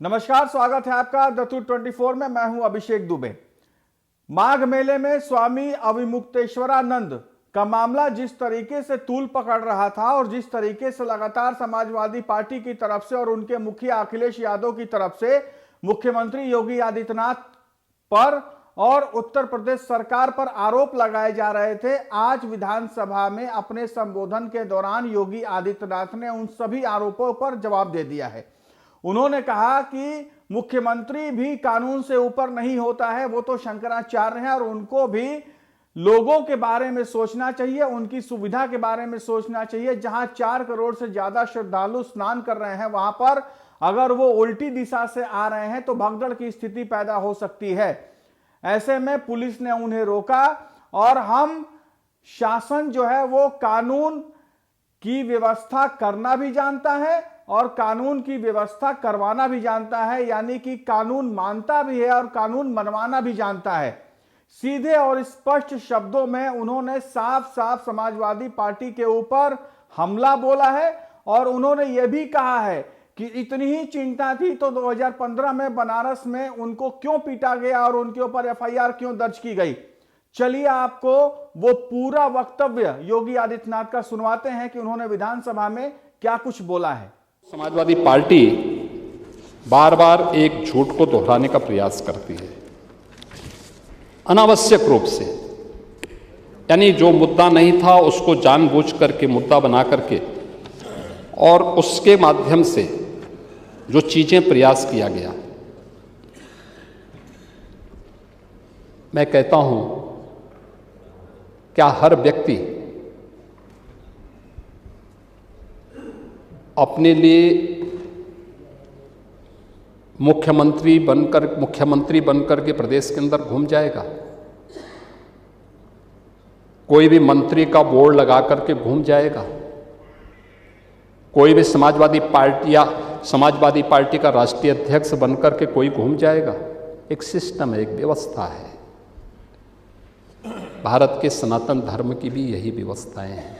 नमस्कार, स्वागत है आपका द ट्रूथ 24 में। मैं हूं अभिषेक दुबे। माघ मेले में स्वामी अविमुक्तेश्वरानंद का मामला जिस तरीके से तूल पकड़ रहा था और जिस तरीके से लगातार समाजवादी पार्टी की तरफ से और उनके मुखिया अखिलेश यादव की तरफ से मुख्यमंत्री योगी आदित्यनाथ पर और उत्तर प्रदेश सरकार पर आरोप लगाए जा रहे थे, आज विधानसभा में अपने संबोधन के दौरान योगी आदित्यनाथ ने उन सभी आरोपों पर जवाब दे दिया है। उन्होंने कहा कि मुख्यमंत्री भी कानून से ऊपर नहीं होता है, वो तो शंकराचार्य हैं और उनको भी लोगों के बारे में सोचना चाहिए, उनकी सुविधा के बारे में सोचना चाहिए। जहां 4 करोड़ से ज्यादा श्रद्धालु स्नान कर रहे हैं, वहां पर अगर वो उल्टी दिशा से आ रहे हैं तो भगदड़ की स्थिति पैदा हो सकती है। ऐसे में पुलिस ने उन्हें रोका और हम शासन जो है वो कानून की व्यवस्था करना भी जानता है और कानून की व्यवस्था करवाना भी जानता है, यानी कि कानून मानता भी है और कानून मनवाना भी जानता है। सीधे और स्पष्ट शब्दों में उन्होंने साफ साफ समाजवादी पार्टी के ऊपर हमला बोला है और उन्होंने यह भी कहा है कि इतनी ही चिंता थी तो 2015 में बनारस में उनको क्यों पीटा गया और उनके ऊपर एफआईआर क्यों दर्ज की गई। चलिए आपको वो पूरा वक्तव्य योगी आदित्यनाथ का सुनवाते हैं कि उन्होंने विधानसभा में क्या कुछ बोला है। समाजवादी पार्टी बार बार एक झूठ को दोहराने का प्रयास करती है अनावश्यक रूप से, यानी जो मुद्दा नहीं था उसको जानबूझ करके मुद्दा बना करके और उसके माध्यम से जो चीजें प्रयास किया गया। मैं कहता हूं, क्या हर व्यक्ति अपने लिए मुख्यमंत्री बनकर के प्रदेश के अंदर घूम जाएगा? कोई भी मंत्री का बोर्ड लगा करके घूम जाएगा? कोई भी समाजवादी पार्टी का राष्ट्रीय अध्यक्ष बनकर के कोई घूम जाएगा? एक सिस्टम है, एक व्यवस्था है। भारत के सनातन धर्म की भी यही व्यवस्थाएं हैं।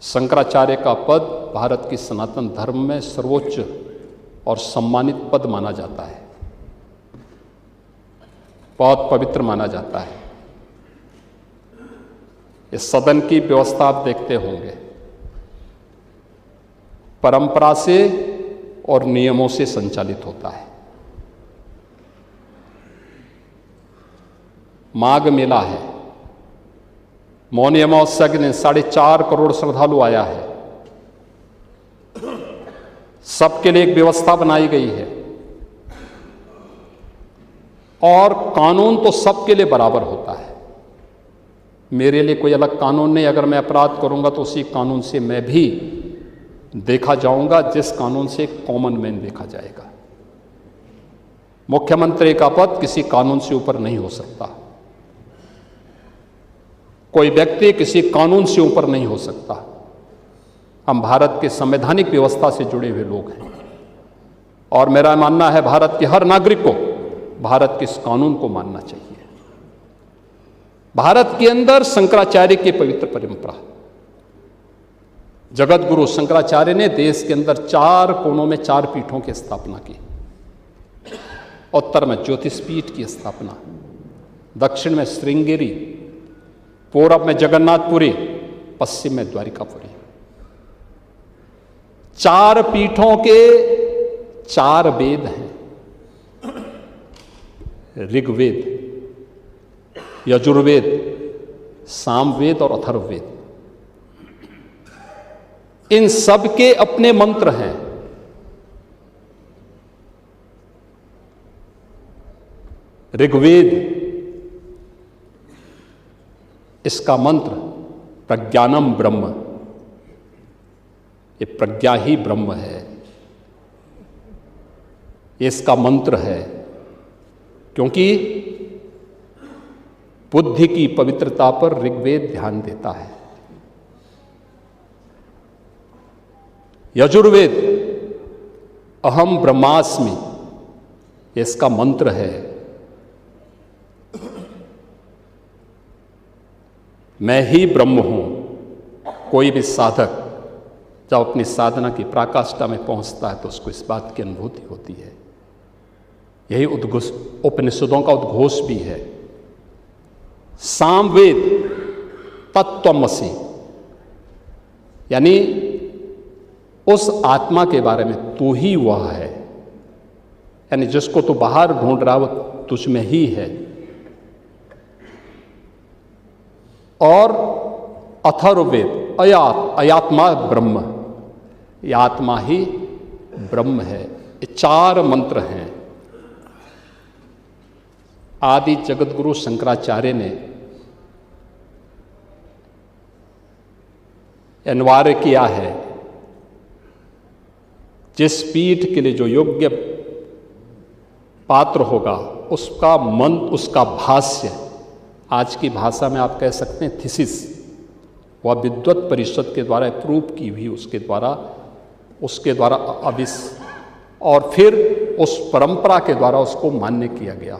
शंकराचार्य का पद भारत की सनातन धर्म में सर्वोच्च और सम्मानित पद माना जाता है, बहुत पवित्र माना जाता है। इस सदन की व्यवस्था आप देखते होंगे, परंपरा से और नियमों से संचालित होता है। माघ मेला है, मौनी अमावस्या के दिन 4.5 करोड़ श्रद्धालु आया है। सबके लिए एक व्यवस्था बनाई गई है और कानून तो सबके लिए बराबर होता है। मेरे लिए कोई अलग कानून नहीं। अगर मैं अपराध करूंगा तो उसी कानून से मैं भी देखा जाऊंगा, जिस कानून से कॉमन मैन देखा जाएगा। मुख्यमंत्री का पद किसी कानून से ऊपर नहीं हो सकता। कोई व्यक्ति किसी कानून से ऊपर नहीं हो सकता। हम भारत के संवैधानिक व्यवस्था से जुड़े हुए लोग हैं और मेरा मानना है भारत के हर नागरिक को भारत के इस कानून को मानना चाहिए। भारत के अंदर शंकराचार्य की पवित्र परंपरा, जगत गुरु शंकराचार्य ने देश के अंदर 4 कोनों में 4 पीठों की स्थापना की। उत्तर में ज्योतिषपीठ की स्थापना, दक्षिण में श्रृंगेरी, पूरब में जगन्नाथपुरी, पश्चिम में द्वारिकापुरी। 4 पीठों के 4 वेद हैं, ऋग्वेद, यजुर्वेद, सामवेद और अथर्ववेद। इन सब के अपने मंत्र हैं। ऋग्वेद, इसका मंत्र प्रज्ञानम ब्रह्म, ये प्रज्ञा ही ब्रह्म है, ये इसका मंत्र है। क्योंकि बुद्धि की पवित्रता पर ऋग्वेद ध्यान देता है। यजुर्वेद अहम ब्रह्मास्मि, ये इसका मंत्र है। मैं ही ब्रह्म हूं। कोई भी साधक जब अपनी साधना की पराकाष्ठा में पहुंचता है तो उसको इस बात की अनुभूति होती है। यही उद्घोष उपनिषदों का उद्घोष भी है। सामवेद तत्त्वमसि, यानी उस आत्मा के बारे में तू ही वह है, यानी जिसको तू बाहर ढूंढ रहा वो तुझ में ही है। और अथर्ववेद अयात्मा ब्रह्म, ये आत्मा ही ब्रह्म है। ये 4 मंत्र हैं। आदि जगत गुरु शंकराचार्य ने अनिवार्य किया है, जिस पीठ के लिए जो योग्य पात्र होगा उसका मंत्र, उसका भाष्य, आज की भाषा में आप कह सकते हैं थीसिस, वह विद्वत परिषद के द्वारा अप्रूव की हुई, उसके द्वारा और फिर उस परंपरा के द्वारा उसको मान्य किया गया।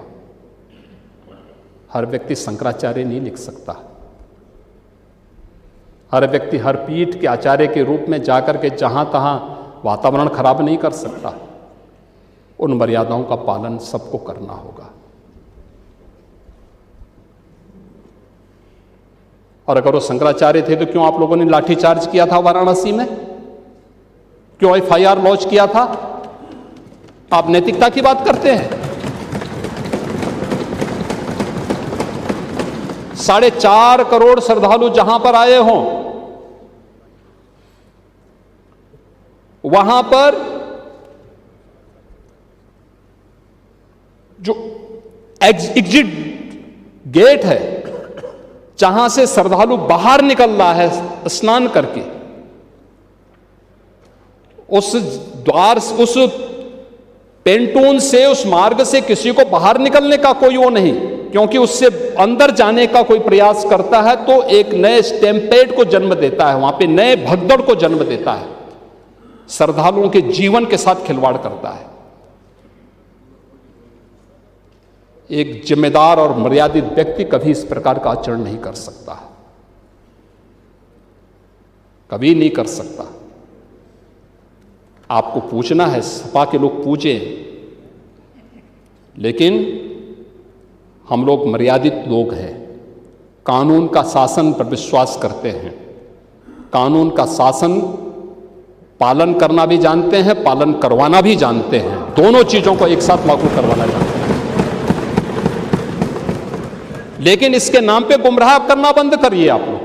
हर व्यक्ति शंकराचार्य नहीं लिख सकता। हर व्यक्ति हर पीठ के आचार्य के रूप में जाकर के जहां तहां वातावरण खराब नहीं कर सकता। उन मर्यादाओं का पालन सबको करना होगा। और अगर वो शंकराचार्य थे तो क्यों आप लोगों ने लाठीचार्ज किया था वाराणसी में? क्यों FIR लॉन्च किया था? आप नैतिकता की बात करते हैं। 4.5 करोड़ श्रद्धालु जहां पर आए हों, वहां पर जो एग्जिट गेट है, जहां से श्रद्धालु बाहर निकल रहा है स्नान करके, उस द्वार, उस पेंटून से, उस मार्ग से किसी को बाहर निकलने का कोई वो नहीं, क्योंकि उससे अंदर जाने का कोई प्रयास करता है तो एक नए स्टैम्पेड को जन्म देता है, वहां पे नए भगदड़ को जन्म देता है, श्रद्धालुओं के जीवन के साथ खिलवाड़ करता है। एक जिम्मेदार और मर्यादित व्यक्ति कभी इस प्रकार का आचरण नहीं कर सकता, कभी नहीं कर सकता। आपको पूछना है, सपा के लोग पूछें, लेकिन हम लोग मर्यादित लोग हैं, कानून का शासन पर विश्वास करते हैं, कानून का शासन पालन करना भी जानते हैं, पालन करवाना भी जानते हैं, दोनों चीजों को एक साथ लागू करवाना जानते हैं। लेकिन इसके नाम पे गुमराह करना बंद करिए आप लोग।